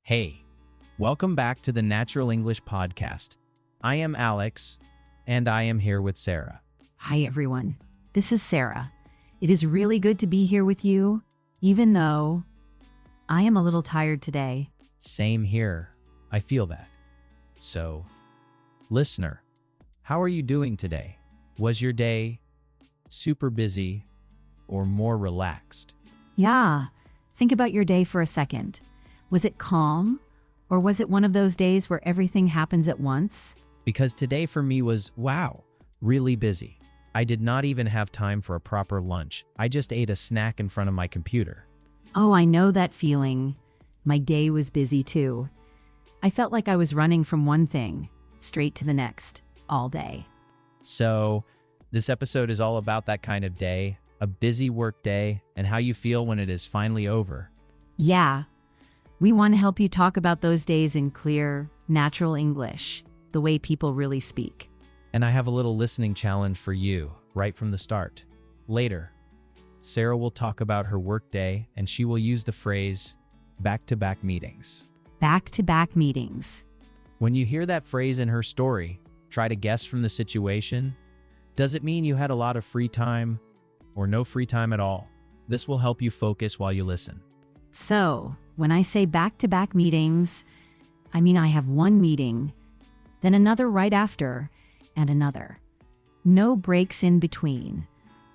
Hey, welcome back to the Natural English podcast. I am Alex, and I am here with Sarah. Hi, everyone. This is Sarah. It is really good to be here with you, even though I am a little tired today. Same here. I feel that. So, listener, how are you doing today? Was your day super busy or more relaxed? Yeah, think about your day for a second. Was it calm, or was it one of those days where everything happens at once? Because today for me was, really busy. I did not even have time for a proper lunch. I just ate a snack in front of my computer. Oh, I know that feeling. My day was busy too. I felt like I was running from one thing straight to the next all day. So, this episode is all about that kind of day, a busy work day, and how you feel when it is finally over. Yeah, we want to help you talk about those days in clear, natural English, the way people really speak. And I have a little listening challenge for you right from the start. Later, Sarah will talk about her work day and she will use the phrase back-to-back meetings. Back-to-back meetings. When you hear that phrase in her story, try to guess from the situation. Does it mean you had a lot of free time or no free time at all? This will help you focus while you listen. So, when I say back-to-back meetings, I mean I have one meeting, then another right after, and another. No breaks in between.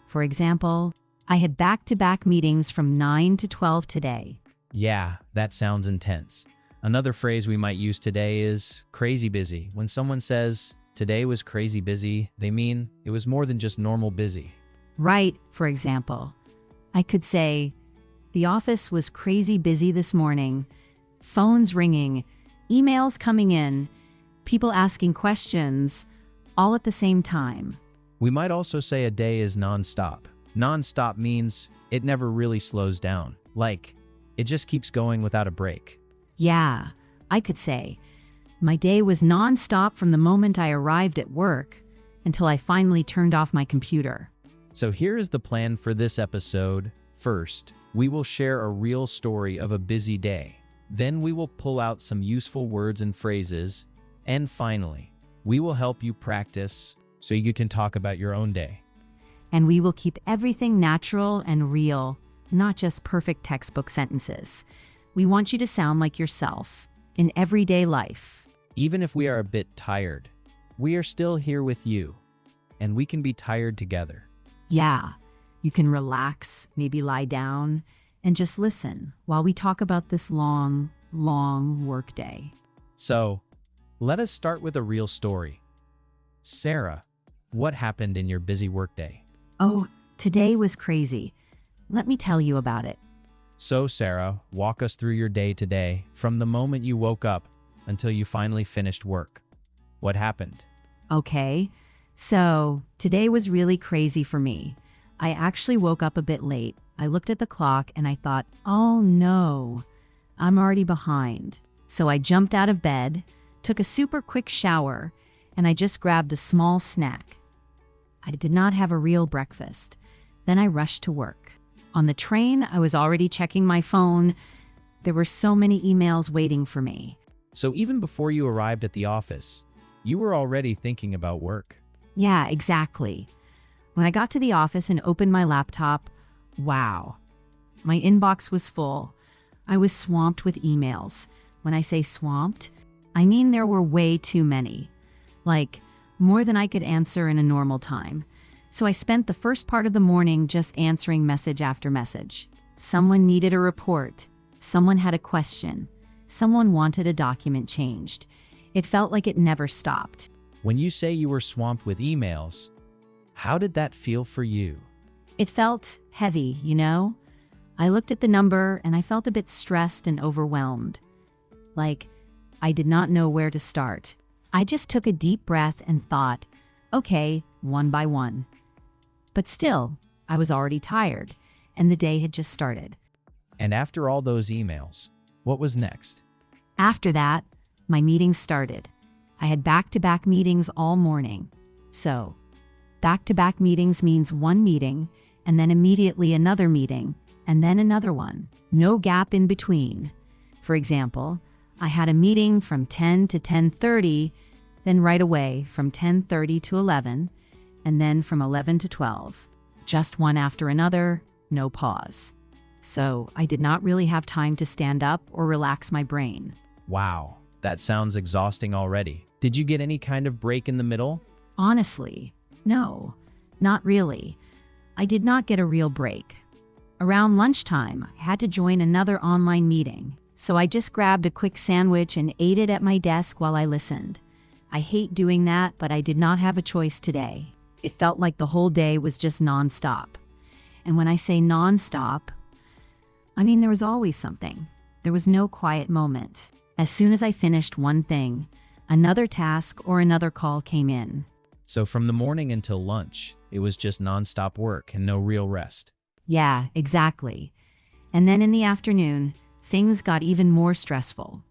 For example, I had back-to-back meetings from 9 to 12 today. Yeah, that sounds intense. Another phrase we might use today is crazy busy. When someone says, today was crazy busy, they mean it was more than just normal busy. Right, for example, I could say, the office was crazy busy this morning. Phones ringing, emails coming in, people asking questions, all at the same time. We might also say a day is non-stop. Non-stop means it never really slows down. Like, it just keeps going without a break. Yeah, I could say, my day was non-stop from the moment I arrived at work until I finally turned off my computer. So here is the plan for this episode. First, we will share a real story of a busy day. Then we will pull out some useful words and phrases. And finally, we will help you practice so you can talk about your own day. And we will keep everything natural and real, not just perfect textbook sentences. We want you to sound like yourself in everyday life. Even if we are a bit tired, we are still here with you, and we can be tired together. Yeah, you can relax, maybe lie down, and just listen while we talk about this long work day. So, let us start with a real story. Sarah, what happened in your busy workday? Oh, today was crazy. Let me tell you about it. So, Sarah, walk us through your day today, from the moment you woke up until you finally finished work. What happened? Okay, so today was really crazy for me. I actually woke up a bit late. I looked at the clock and I thought, oh no, I'm already behind. So I jumped out of bed, took a super quick shower, and I just grabbed a small snack. I did not have a real breakfast. Then I rushed to work. On the train, I was already checking my phone. There were so many emails waiting for me. So even before you arrived at the office, you were already thinking about work. Yeah, exactly. When I got to the office and opened my laptop, wow, my inbox was full. I was swamped with emails. When I say swamped, I mean there were way too many. Like, more than I could answer in a normal time. So I spent the first part of the morning just answering message after message. Someone needed a report. Someone had a question. Someone wanted a document changed. It felt like it never stopped. When you say you were swamped with emails, how did that feel for you? It felt heavy, you know? I looked at the number and I felt a bit stressed and overwhelmed. Like, I did not know where to start. I just took a deep breath and thought, okay, one by one. But still, I was already tired, and the day had just started. And after all those emails, what was next? After that, my meeting started. I had back-to-back meetings all morning. So, back-to-back meetings means one meeting, and then immediately another meeting, and then another one. No gap in between. For example, I had a meeting from 10 to 10:30, then right away from 10:30 to 11, and then from 11 to 12. Just one after another, no pause. So I did not really have time to stand up or relax my brain. Wow, that sounds exhausting already. Did you get any kind of break in the middle? Honestly, no, not really. I did not get a real break. Around lunchtime, I had to join another online meeting, so I just grabbed a quick sandwich and ate it at my desk while I listened. I hate doing that, but I did not have a choice today. It felt like the whole day was just nonstop. And when I say nonstop, I mean there was always something. There was no quiet moment. As soon as I finished one thing, another task or another call came in. So from the morning until lunch, it was just nonstop work and no real rest. Yeah, exactly. And then in the afternoon, things got even more stressful.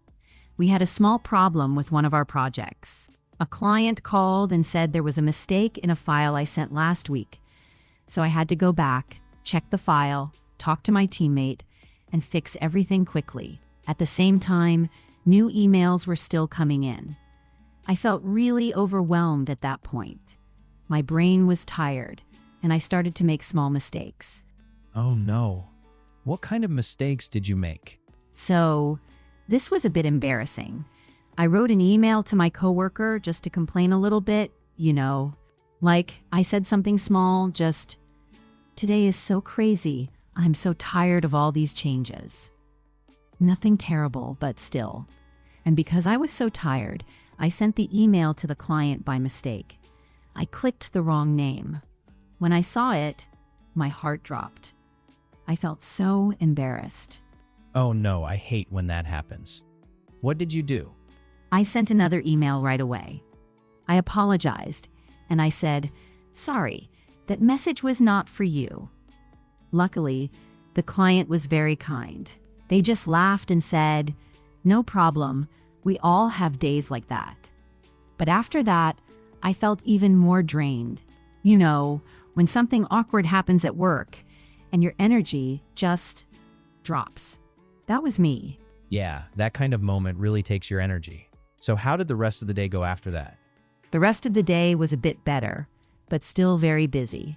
We had a small problem with one of our projects. A client called and said there was a mistake in a file I sent last week. So I had to go back, check the file, talk to my teammate, and fix everything quickly. At the same time, new emails were still coming in. I felt really overwhelmed at that point. My brain was tired, and I started to make small mistakes. Oh no. What kind of mistakes did you make? So, this was a bit embarrassing. I wrote an email to my coworker just to complain a little bit, like I said something small, just, "Today is so crazy. I'm so tired of all these changes." Nothing terrible, but still. And because I was so tired, I sent the email to the client by mistake. I clicked the wrong name. When I saw it, my heart dropped. I felt so embarrassed. Oh no, I hate when that happens. What did you do? I sent another email right away. I apologized, and I said, "Sorry, that message was not for you." Luckily, the client was very kind. They just laughed and said, "No problem, we all have days like that." But after that, I felt even more drained. When something awkward happens at work and your energy just drops. That was me. Yeah, that kind of moment really takes your energy. So how did the rest of the day go after that? The rest of the day was a bit better, but still very busy.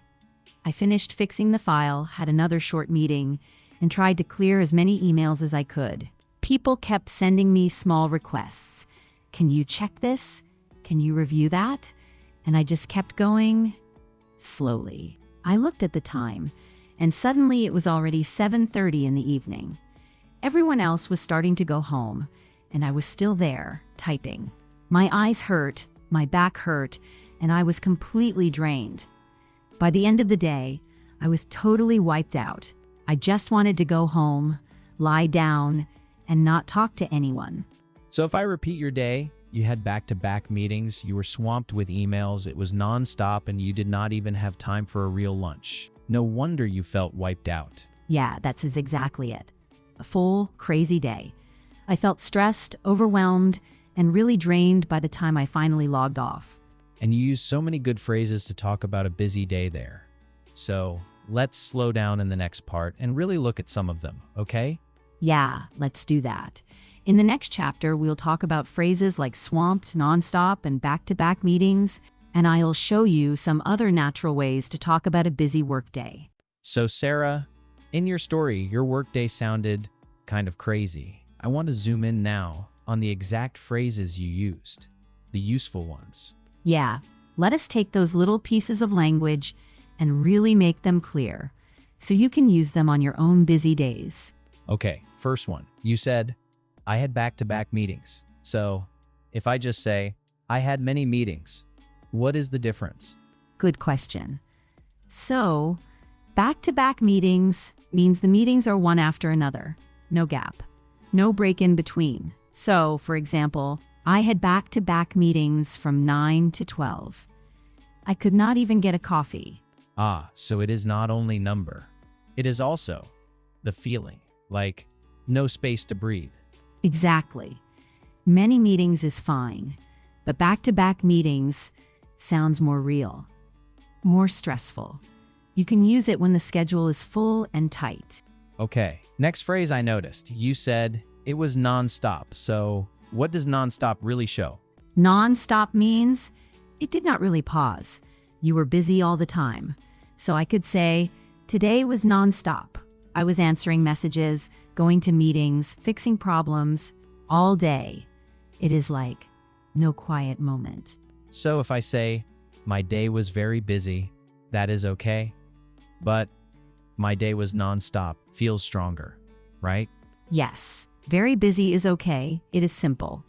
I finished fixing the file, had another short meeting, and tried to clear as many emails as I could. People kept sending me small requests. "Can you check this? Can you review that?" And I just kept going slowly. I looked at the time, and suddenly it was already 7:30 in the evening. Everyone else was starting to go home, and I was still there, typing. My eyes hurt, my back hurt, and I was completely drained. By the end of the day, I was totally wiped out. I just wanted to go home, lie down, and not talk to anyone. So if I repeat your day, you had back-to-back meetings, you were swamped with emails, it was nonstop, and you did not even have time for a real lunch. No wonder you felt wiped out. Yeah, that's exactly it. A full, crazy day. I felt stressed, overwhelmed, and really drained by the time I finally logged off. And you used so many good phrases to talk about a busy day there. So let's slow down in the next part and really look at some of them, okay? Yeah, let's do that. In the next chapter, we'll talk about phrases like swamped, nonstop, and back-to-back meetings, and I'll show you some other natural ways to talk about a busy workday. So Sarah, in your story, your workday sounded kind of crazy. I want to zoom in now on the exact phrases you used, the useful ones. Yeah, let us take those little pieces of language and really make them clear, so you can use them on your own busy days. Okay, first one. You said, "I had back-to-back meetings." So if I just say, "I had many meetings," what is the difference? Good question. So, back-to-back meetings means the meetings are one after another. No gap. No break in between. So, for example, I had back-to-back meetings from 9 to 12. I could not even get a coffee. Ah, so it is not only number. It is also the feeling, like no space to breathe. Exactly. Many meetings is fine, but back-to-back meetings sounds more real, more stressful. You can use it when the schedule is full and tight. Okay, next phrase I noticed. You said, It was nonstop, so what does nonstop really show? Non-stop means it did not really pause. You were busy all the time. So I could say, today was non-stop. I was answering messages, going to meetings, fixing problems, all day. It is like no quiet moment. So if I say, my day was very busy, that is okay. But my day was nonstop feels stronger, right? Yes, very busy is okay. It is simple.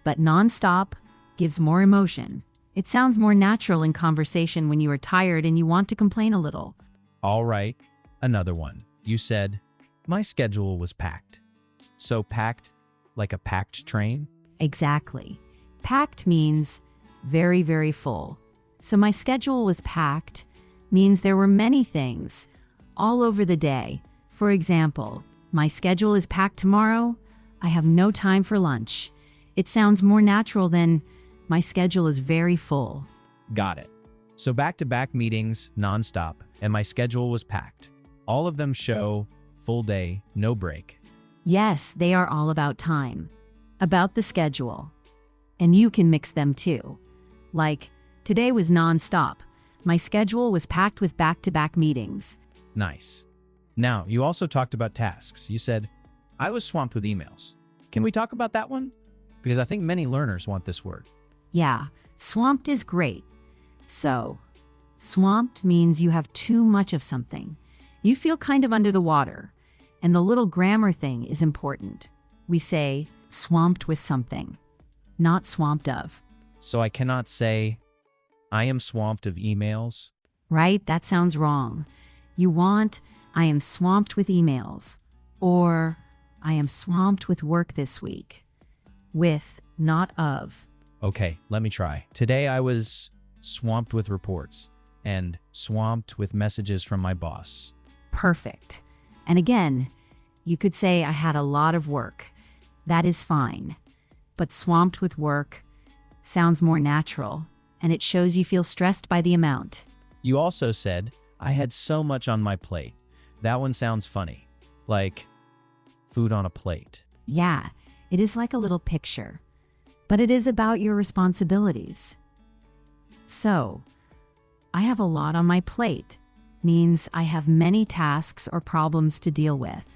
But non-stop gives more emotion. It sounds more natural in conversation when you are tired and you want to complain a little. All right, another one. You said, my schedule was packed. So packed, like a packed train? Exactly. Packed means very, very full. So my schedule was packed means there were many things all over the day. For example, my schedule is packed tomorrow. I have no time for lunch. It sounds more natural than my schedule is very full. Got it. So back-to-back meetings, nonstop, and my schedule was packed. All of them show full day, no break. Yes, they are all about time, about the schedule. And you can mix them too. Like, today was nonstop. My schedule was packed with back-to-back meetings. Nice. Now, you also talked about tasks. You said, I was swamped with emails. Can we talk about that one? Because I think many learners want this word. Yeah, swamped is great. So, swamped means you have too much of something. You feel kind of under the water. And the little grammar thing is important. We say swamped with something, not swamped of. So I cannot say, I am swamped of emails. Right? That sounds wrong. You want, I am swamped with emails. Or, I am swamped with work this week. With, not of. Okay, let me try. Today I was swamped with reports and swamped with messages from my boss. Perfect. And again, you could say I had a lot of work. That is fine. But swamped with work sounds more natural, and it shows you feel stressed by the amount. You also said, I had so much on my plate. That one sounds funny. Like food on a plate. Yeah, it is like a little picture. But it is about your responsibilities. So, I have a lot on my plate means I have many tasks or problems to deal with.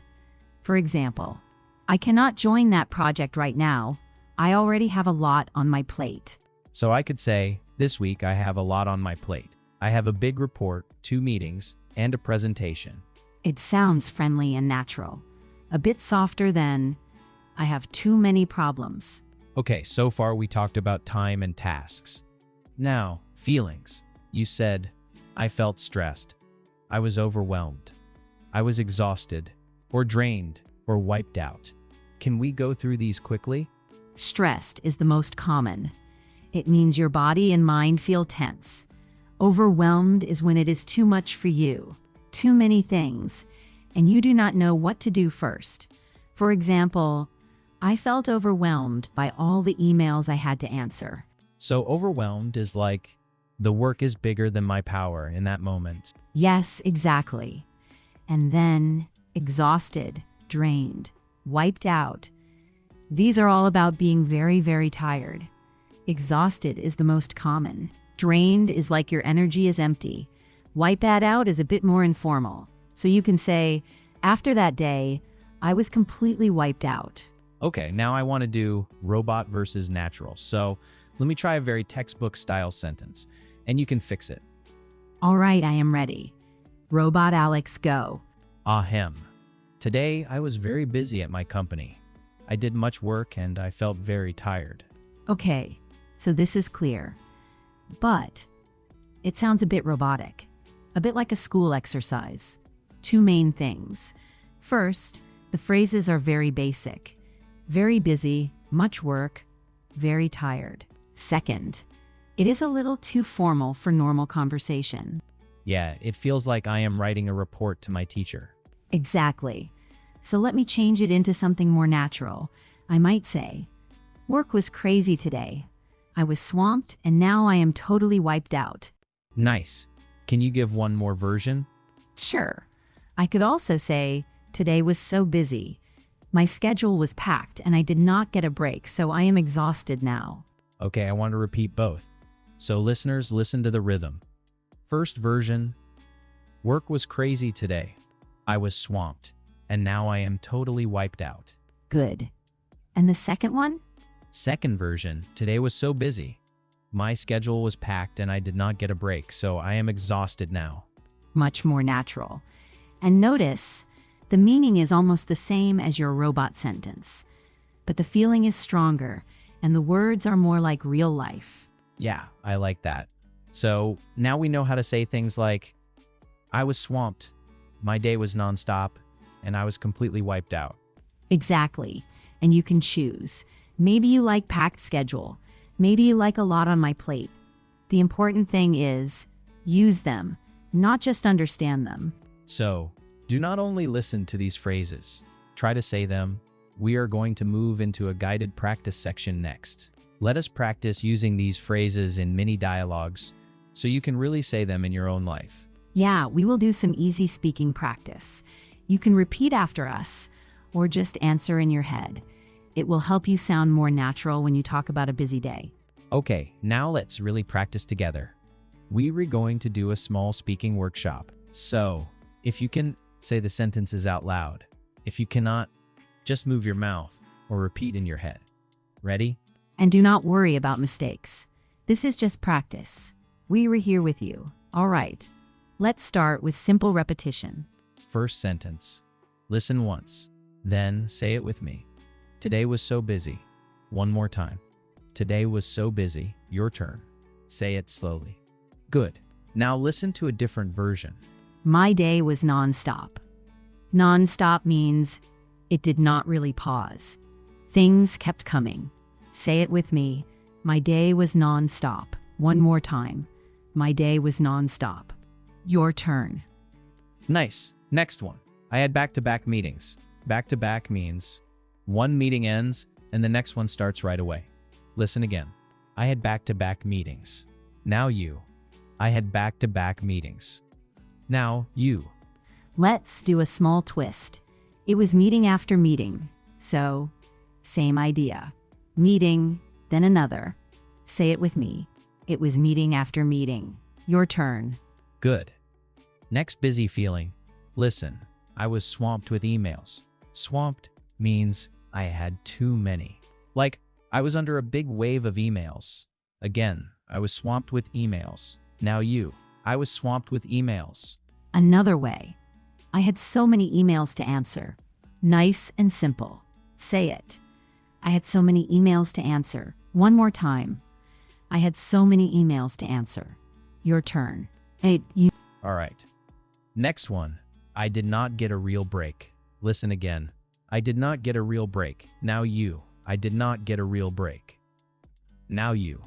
For example, I cannot join that project right now. I already have a lot on my plate. So I could say, this week I have a lot on my plate. I have a big report, 2 meetings, and a presentation. It sounds friendly and natural. A bit softer than, I have too many problems. Okay, so far we talked about time and tasks. Now, feelings. You said, I felt stressed. I was overwhelmed. I was exhausted, or drained, or wiped out. Can we go through these quickly? Stressed is the most common. It means your body and mind feel tense. Overwhelmed is when it is too much for you, too many things, and you do not know what to do first. For example, I felt overwhelmed by all the emails I had to answer. So overwhelmed is like, the work is bigger than my power in that moment. Yes, exactly. And then exhausted, drained, wiped out. These are all about being very, very tired. Exhausted is the most common. Drained is like your energy is empty. Wiped out is a bit more informal. So you can say, after that day, I was completely wiped out. Okay, now I want to do robot versus natural. So let me try a very textbook style sentence, and you can fix it. All right, I am ready. Robot Alex, go. Ahem. Today, I was very busy at my company. I did much work and I felt very tired. Okay, so this is clear. But it sounds a bit robotic, a bit like a school exercise. 2 main things. First, the phrases are very basic. Very busy, much work, very tired. Second, it is a little too formal for normal conversation. Yeah, it feels like I am writing a report to my teacher. Exactly. So let me change it into something more natural. I might say, work was crazy today. I was swamped and now I am totally wiped out. Nice. Can you give one more version? Sure. I could also say, today was so busy. My schedule was packed and I did not get a break, so I am exhausted now. Okay, I want to repeat both. So listeners, listen to the rhythm. First version, work was crazy today. I was swamped, and now I am totally wiped out. Good. And the second one? Second version, today was so busy. My schedule was packed and I did not get a break, so I am exhausted now. Much more natural. And notice, the meaning is almost the same as your robot sentence, but the feeling is stronger and the words are more like real life. Yeah, I like that. So now we know how to say things like, I was swamped, my day was nonstop, and I was completely wiped out. Exactly. And you can choose. Maybe you like packed schedule. Maybe you like a lot on my plate. The important thing is, use them, not just understand them. So, do not only listen to these phrases, try to say them. We are going to move into a guided practice section next. Let us practice using these phrases in mini dialogues so you can really say them in your own life. Yeah, we will do some easy speaking practice. You can repeat after us or just answer in your head. It will help you sound more natural when you talk about a busy day. Okay, now let's really practice together. We are going to do a small speaking workshop. So, if you can, say the sentences out loud. If you cannot, just move your mouth or repeat in your head. Ready? And do not worry about mistakes. This is just practice. We are here with you. All right. Let's start with simple repetition. First sentence. Listen once, then say it with me. Today was so busy. One more time. Today was so busy. Your turn. Say it slowly. Good. Now listen to a different version. My day was nonstop. Nonstop means it did not really pause. Things kept coming. Say it with me. My day was nonstop. One more time. My day was nonstop. Your turn. Nice. Next one. I had back-to-back meetings. Back-to-back means one meeting ends and the next one starts right away. Listen again. I had back-to-back meetings. Now you. I had back-to-back meetings. Now you. Let's do a small twist. It was meeting after meeting. So, same idea. Meeting, then another. Say it with me. It was meeting after meeting. Your turn. Good. Next busy feeling. Listen, I was swamped with emails. Swamped means I had too many. Like, I was under a big wave of emails. Again, I was swamped with emails. Now you. I was swamped with emails. Another way. I had so many emails to answer. Nice and simple. Say it. I had so many emails to answer. One more time. I had so many emails to answer. Your turn. You. All right. Next one. I did not get a real break. Listen again. I did not get a real break. Now you. I did not get a real break. Now you.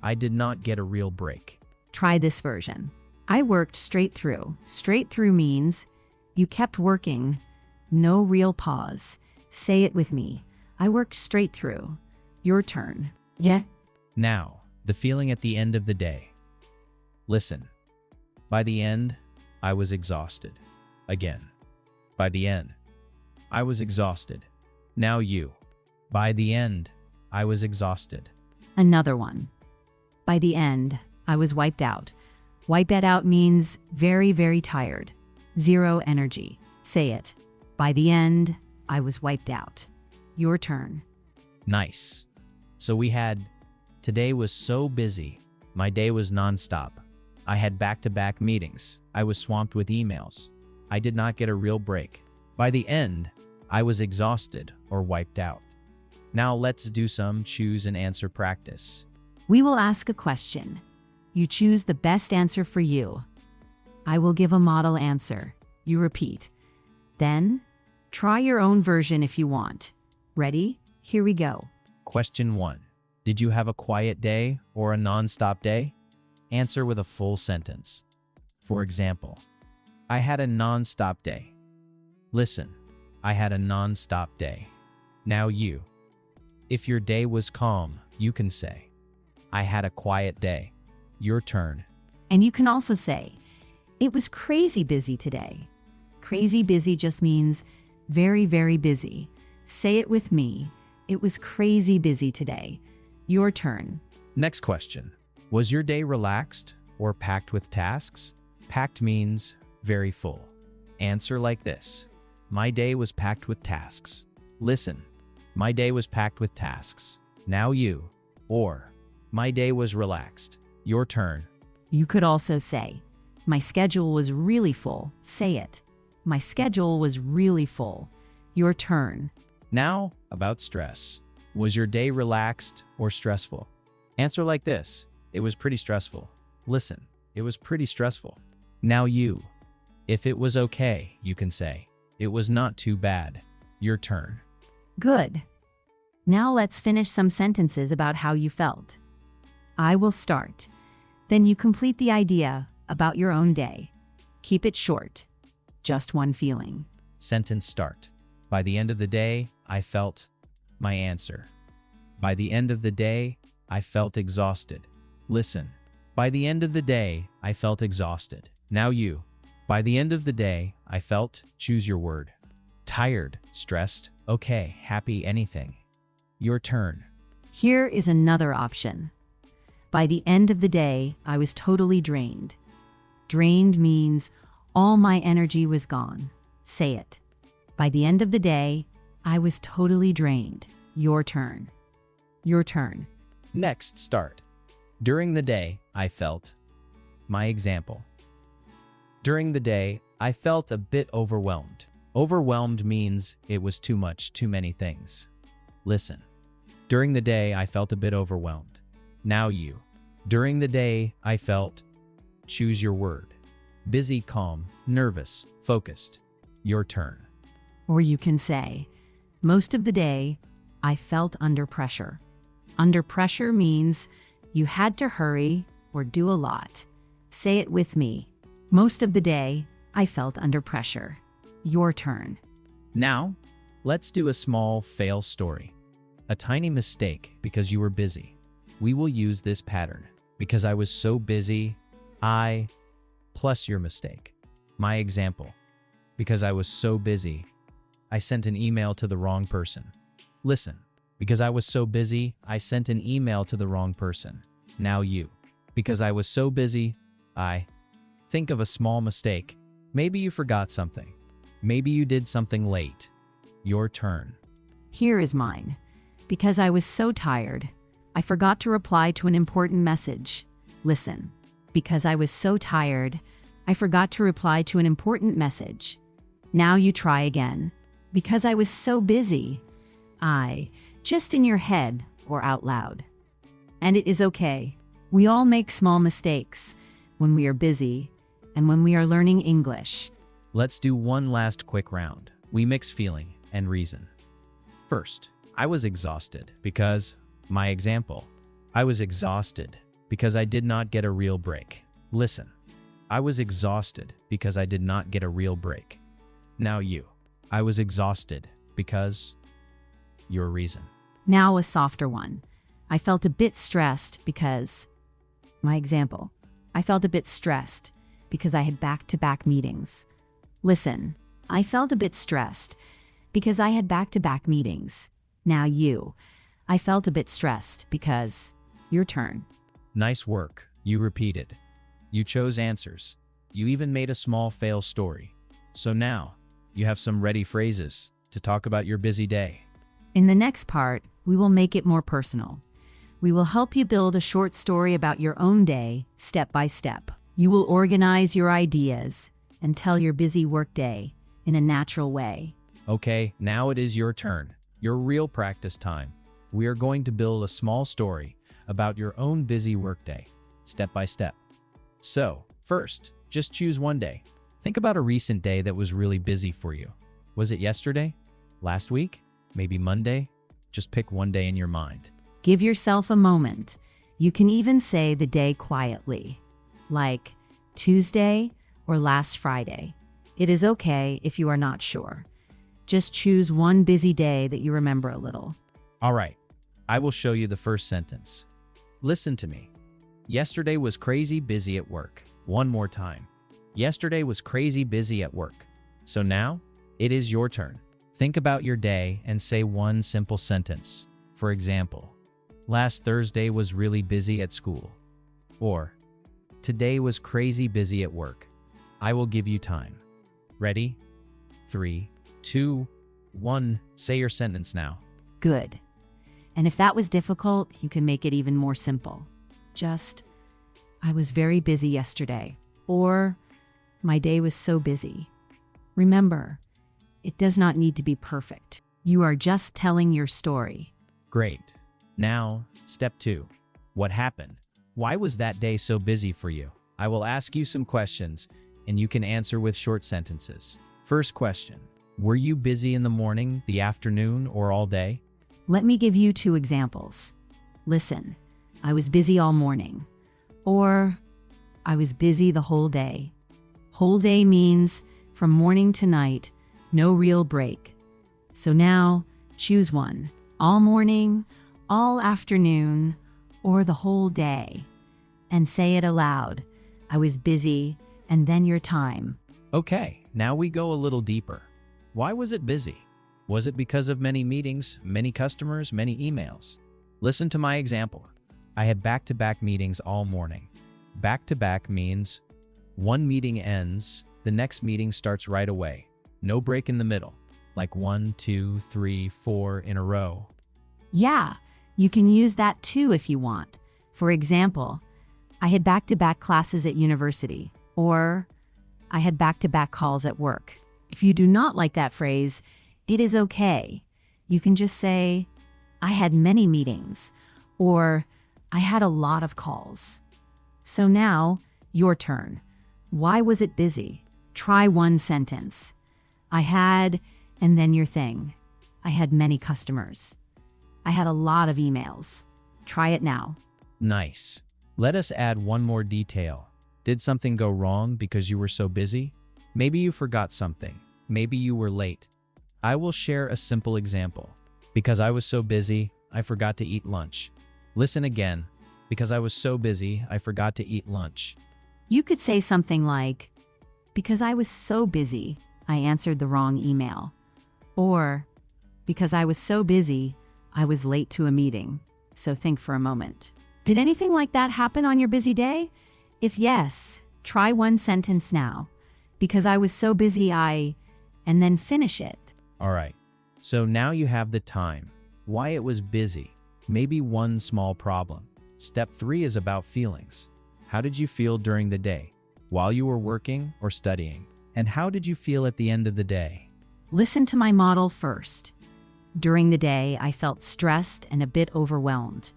I did not get a real break. Try this version. I worked straight through. Straight through means you kept working. No real pause. Say it with me. I worked straight through. Your turn. Yeah. Now, the feeling at the end of the day. Listen. By the end, I was exhausted. Again. By the end, I was exhausted. Now you. By the end, I was exhausted. Another one. By the end, I was wiped out. Wiped out means very, very tired. Zero energy. Say it. By the end, I was wiped out. Your turn. Nice. So we had, today was so busy. My day was nonstop. I had back-to-back meetings. I was swamped with emails. I did not get a real break. By the end, I was exhausted or wiped out. Now let's do some choose and answer practice. We will ask a question. You choose the best answer for you. I will give a model answer. You repeat. Then, try your own version if you want. Ready? Here we go. Question 1. Did you have a quiet day or a non-stop day? Answer with a full sentence. For example, I had a non-stop day. Listen, I had a non-stop day. Now you. If your day was calm, you can say, I had a quiet day. Your turn. And you can also say, it was crazy busy today. Crazy busy just means very, very busy. Say it with me. It was crazy busy today. Your turn. Next question. Was your day relaxed or packed with tasks? Packed means very full. Answer like this. My day was packed with tasks. Listen. My day was packed with tasks. Now you. Or, my day was relaxed. Your turn. You could also say, my schedule was really full. Say it. My schedule was really full. Your turn. Now, about stress. Was your day relaxed or stressful? Answer like this. It was pretty stressful. Listen. It was pretty stressful. Now you. If it was okay, you can say, it was not too bad. Your turn. Good. Now let's finish some sentences about how you felt. I will start. Then you complete the idea about your own day. Keep it short. Just one feeling. Sentence start. By the end of the day, I felt my answer. By the end of the day, I felt exhausted. Listen. By the end of the day, I felt exhausted. Now you. By the end of the day, I felt, choose your word. Tired, stressed, okay, happy, anything. Your turn. Here is another option. By the end of the day, I was totally drained. Drained means all my energy was gone. Say it. By the end of the day, I was totally drained. Your turn. Your turn. Next, start. During the day, I felt. My example. During the day, I felt a bit overwhelmed. Overwhelmed means it was too much, too many things. Listen. During the day, I felt a bit overwhelmed. Now you. During the day, I felt. Choose your word. Busy, calm, nervous, focused. Your turn. Or you can say, most of the day, I felt under pressure. Under pressure means you had to hurry or do a lot. Say it with me. Most of the day, I felt under pressure. Your turn. Now, let's do a small fail story. A tiny mistake because you were busy. We will use this pattern. Because I was so busy, I plus your mistake. My example. Because I was so busy, I sent an email to the wrong person. Listen. Because I was so busy, I sent an email to the wrong person. Now you. Because I was so busy, I think of a small mistake. Maybe you forgot something. Maybe you did something late. Your turn. Here is mine. Because I was so tired, I forgot to reply to an important message. Listen. Because I was so tired, I forgot to reply to an important message. Now you try again. Because I was so busy, just in your head or out loud. And it is okay. We all make small mistakes when we are busy and when we are learning English. Let's do one last quick round. We mix feeling and reason. First, I was exhausted because, my example, I was exhausted because I did not get a real break. Listen, I was exhausted because I did not get a real break. Now you. I was exhausted because, your reason. Now a softer one. I felt a bit stressed because, my example, I felt a bit stressed because I had back-to-back meetings. Listen, I felt a bit stressed because I had back-to-back meetings. Now you. I felt a bit stressed because, your turn. Nice work. You repeated. You chose answers. You even made a small fail story. So now, you have some ready phrases to talk about your busy day. In the next part, we will make it more personal. We will help you build a short story about your own day, step by step. You will organize your ideas and tell your busy workday in a natural way. Okay, now it is your turn. Your real practice time. We are going to build a small story about your own busy workday, step by step. So, first, just choose one day. Think about a recent day that was really busy for you. Was it yesterday? Last week? Maybe Monday? Just pick one day in your mind. Give yourself a moment. You can even say the day quietly, like Tuesday or last Friday. It is okay if you are not sure. Just choose one busy day that you remember a little. All right, I will show you the first sentence. Listen to me. Yesterday was crazy busy at work. One more time. Yesterday was crazy busy at work. So now, it is your turn. Think about your day and say one simple sentence. For example, last Thursday was really busy at school. Or, today was crazy busy at work. I will give you time. Ready? 3, 2, 1. Say your sentence now. Good. And if that was difficult, you can make it even more simple. Just, I was very busy yesterday. Or, my day was so busy. Remember, it does not need to be perfect. You are just telling your story. Great. Now, step 2. What happened? Why was that day so busy for you? I will ask you some questions, and you can answer with short sentences. First question. Were you busy in the morning, the afternoon, or all day? Let me give you 2 examples. Listen, I was busy all morning. Or, I was busy the whole day. Whole day means from morning to night, no real break. So now, choose one. All morning, all afternoon, or the whole day. And say it aloud. I was busy, and then your time. Okay, now we go a little deeper. Why was it busy? Was it because of many meetings, many customers, many emails? Listen to my example. I had back-to-back meetings all morning. Back-to-back means one meeting ends, the next meeting starts right away. No break in the middle, like 1, 2, 3, 4 in a row. Yeah, you can use that too if you want. For example, I had back-to-back classes at university, or I had back-to-back calls at work. If you do not like that phrase, it is okay. You can just say, I had many meetings, or I had a lot of calls. So now, your turn. Why was it busy? Try one sentence. I had, and then your thing. I had many customers. I had a lot of emails. Try it now. Nice. Let us add one more detail. Did something go wrong because you were so busy? Maybe you forgot something. Maybe you were late. I will share a simple example. Because I was so busy, I forgot to eat lunch. Listen again. Because I was so busy, I forgot to eat lunch. You could say something like, because I was so busy, I answered the wrong email. Or, because I was so busy, I was late to a meeting. So think for a moment. Did anything like that happen on your busy day? If yes, try one sentence now. Because I was so busy, and then finish it. All right. So now you have the time. Why it was busy. Maybe one small problem. Step 3 is about feelings. How did you feel during the day? While you were working or studying? And how did you feel at the end of the day? Listen to my model first. During the day, I felt stressed and a bit overwhelmed.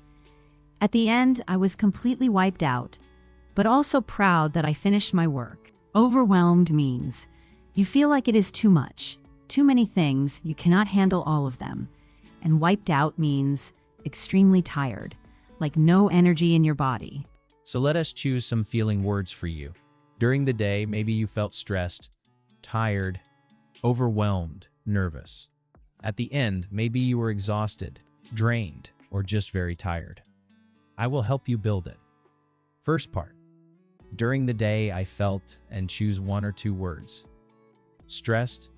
At the end, I was completely wiped out, but also proud that I finished my work. Overwhelmed means you feel like it is too much, too many things, you cannot handle all of them. And wiped out means extremely tired, like no energy in your body. So let us choose some feeling words for you. During the day, maybe you felt stressed, tired, overwhelmed, nervous. At the end, maybe you were exhausted, drained, or just very tired. I will help you build it. First part. During the day, I felt, and choose 1 or 2 words. Stressed,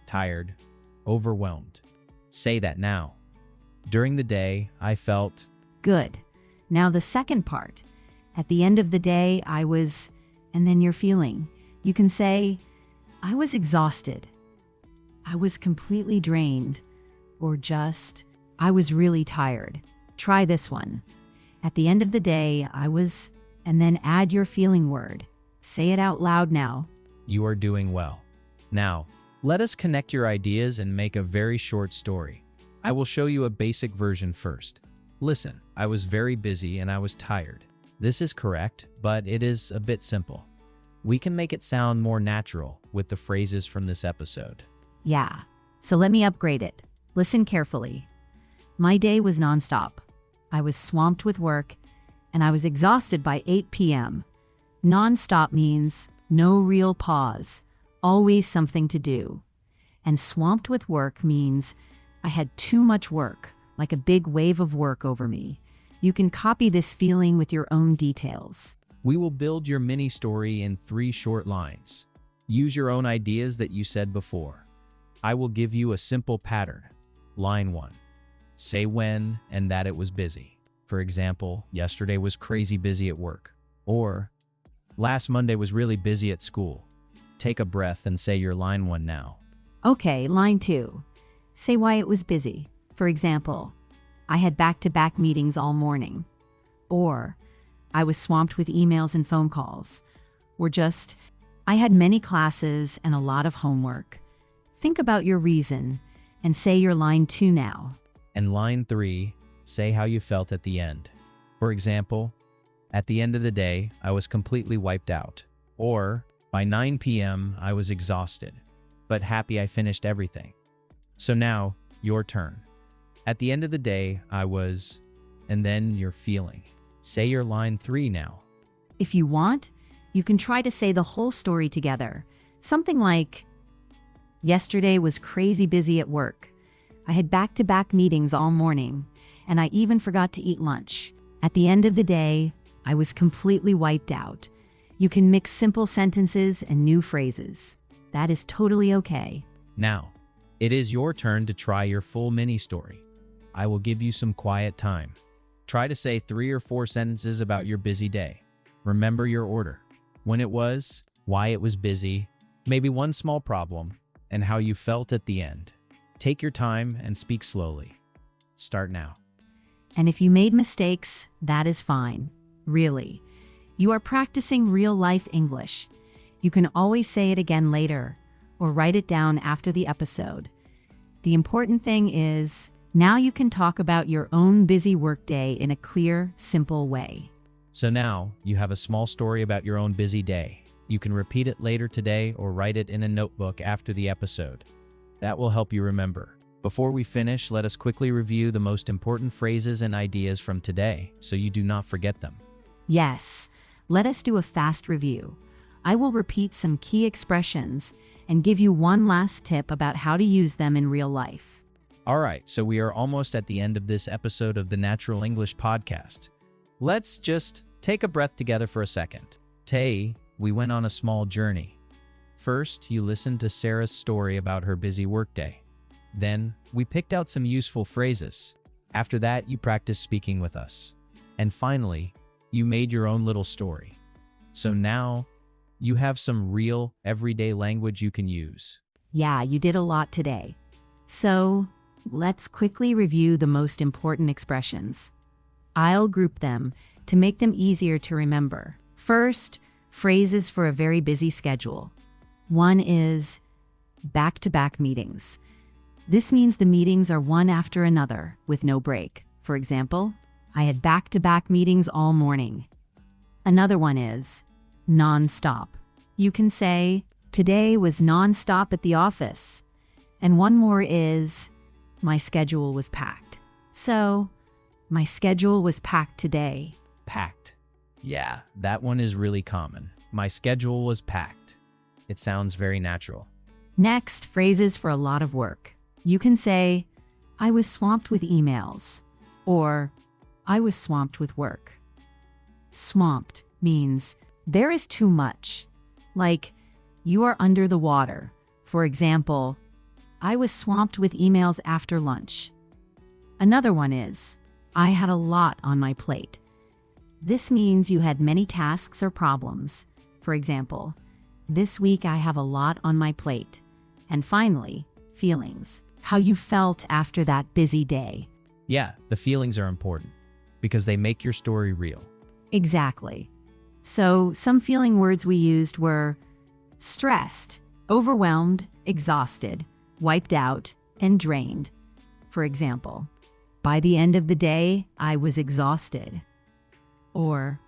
tired, overwhelmed. Say that now. During the day, I felt. Good. Now the second part. At the end of the day, I was, and then you're feeling. You can say, I was exhausted. I was completely drained. Or just, I was really tired. Try this one. At the end of the day, I was, and then add your feeling word. Say it out loud now. You are doing well. Now, let us connect your ideas and make a very short story. I will show you a basic version first. Listen, I was very busy and I was tired. This is correct, but it is a bit simple. We can make it sound more natural with the phrases from this episode. Yeah, so let me upgrade it. Listen carefully. My day was nonstop. I was swamped with work, and I was exhausted by 8 p.m. Nonstop means no real pause, always something to do. And swamped with work means I had too much work, like a big wave of work over me. You can copy this feeling with your own details. We will build your mini story in 3 short lines. Use your own ideas that you said before. I will give you a simple pattern. Line 1. Say when and that it was busy. For example, yesterday was crazy busy at work. Or, last Monday was really busy at school. Take a breath and say your line 1 now. Okay, line 2. Say why it was busy. For example, I had back-to-back meetings all morning. Or, I was swamped with emails and phone calls. Or just, I had many classes and a lot of homework. Think about your reason and say your line 2 now. And line 3, say how you felt at the end. For example, at the end of the day, I was completely wiped out. Or, by 9 p.m., I was exhausted, but happy I finished everything. So now, your turn. At the end of the day, I was, and then your feeling. Say your line 3 now. If you want, you can try to say the whole story together. Something like, yesterday was crazy busy at work. I had back-to-back meetings all morning, and I even forgot to eat lunch. At the end of the day, I was completely wiped out. You can mix simple sentences and new phrases. That is totally okay. Now, it is your turn to try your full mini story. I will give you some quiet time. Try to say 3 or 4 sentences about your busy day. Remember your order. When it was, why it was busy, maybe one small problem, and how you felt at the end. Take your time and speak slowly. Start now. And if you made mistakes, that is fine. Really. You are practicing real-life English. You can always say it again later, or write it down after the episode. The important thing is, now you can talk about your own busy workday in a clear, simple way. So now, you have a small story about your own busy day. You can repeat it later today or write it in a notebook after the episode. That will help you remember. Before we finish, let us quickly review the most important phrases and ideas from today, so you do not forget them. Yes, let us do a fast review. I will repeat some key expressions and give you one last tip about how to use them in real life. Alright, so we are almost at the end of this episode of the Natural English podcast. Let's just take a breath together for a second. Today, we went on a small journey. First, you listened to Sarah's story about her busy workday. Then, we picked out some useful phrases. After that, you practiced speaking with us. And finally, you made your own little story. So now, you have some real, everyday language you can use. Yeah, you did a lot today. So, let's quickly review the most important expressions. I'll group them to make them easier to remember. First, phrases for a very busy schedule. One is back-to-back meetings. This means the meetings are one after another with no break. For example, I had back-to-back meetings all morning. Another one is non-stop. You can say, today was non-stop at the office. And one more is, my schedule was packed. So, my schedule was packed today. Packed. Yeah, that one is really common. My schedule was packed. It sounds very natural. Next, phrases for a lot of work. You can say, I was swamped with emails, or I was swamped with work. Swamped means there is too much, like you are under the water. For example, I was swamped with emails after lunch. Another one is, I had a lot on my plate. This means you had many tasks or problems. For example, this week I have a lot on my plate. And finally, feelings. How you felt after that busy day. Yeah, the feelings are important because they make your story real. Exactly. So, some feeling words we used were stressed, overwhelmed, exhausted, wiped out, and drained. For example, by the end of the day, I was exhausted. Or,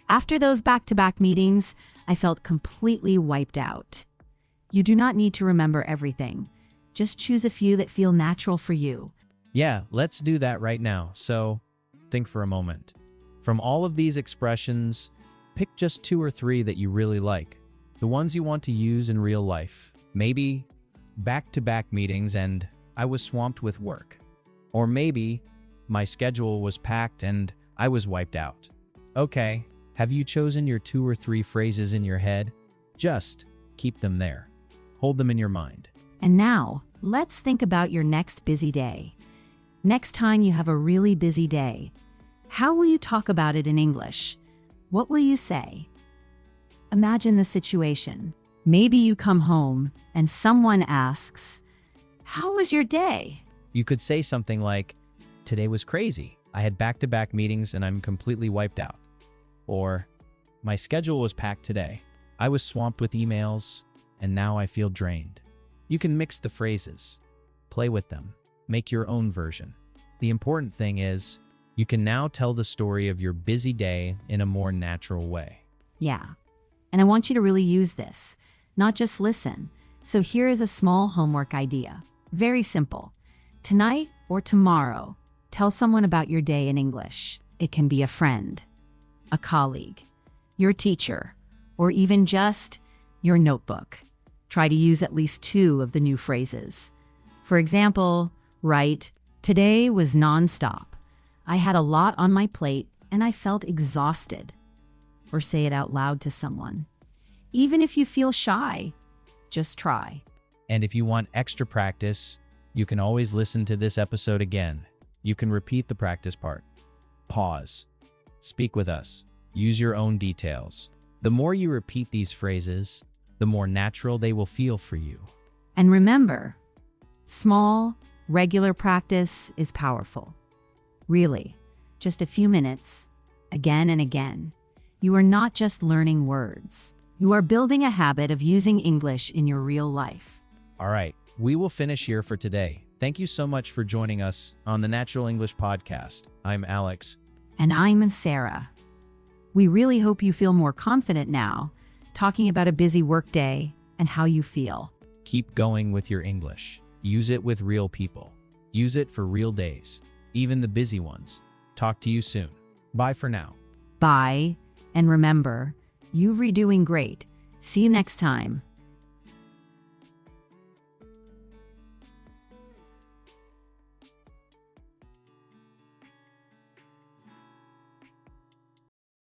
after those back-to-back meetings, I felt completely wiped out. You do not need to remember everything. Just choose a few that feel natural for you. Yeah, let's do that right now. So, think for a moment. From all of these expressions, pick just 2 or 3 that you really like. The ones you want to use in real life. Maybe back-to-back meetings and I was swamped with work. Or maybe my schedule was packed and I was wiped out. Okay, have you chosen your 2 or 3 phrases in your head? Just keep them there. Hold them in your mind. And now, Let's think about your next busy day. Next time you have a really busy day, how will you talk about it in English? What will you say? Imagine the situation. Maybe you come home and someone asks, "How was your day?" You could say something like, "Today was crazy. I had back-to-back meetings and I'm completely wiped out." Or, "My schedule was packed today. I was swamped with emails and now I feel drained." You can mix the phrases, play with them, make your own version. The important thing is, you can now tell the story of your busy day in a more natural way. Yeah. And I want you to really use this, not just listen. So here is a small homework idea. Very simple. Tonight or tomorrow, tell someone about your day in English. It can be a friend, a colleague, your teacher, or even just your notebook. Try to use at least 2 of the new phrases. For example, write, "Today was nonstop. I had a lot on my plate and I felt exhausted." Or say it out loud to someone. Even if you feel shy, just try. And if you want extra practice, you can always listen to this episode again. You can repeat the practice part. Pause. Speak with us. Use your own details. The more you repeat these phrases, the more natural they will feel for you. And remember, small, regular practice is powerful. Really, just a few minutes, again and again. You are not just learning words. You are building a habit of using English in your real life. All right, we will finish here for today. Thank you so much for joining us on the Natural English Podcast. I'm Alex. And I'm Sarah. We really hope you feel more confident now, talking about a busy workday and how you feel. Keep going with your English. Use it with real people. Use it for real days, even the busy ones. Talk to you soon. Bye for now. Bye, and remember, you're doing great. See you next time.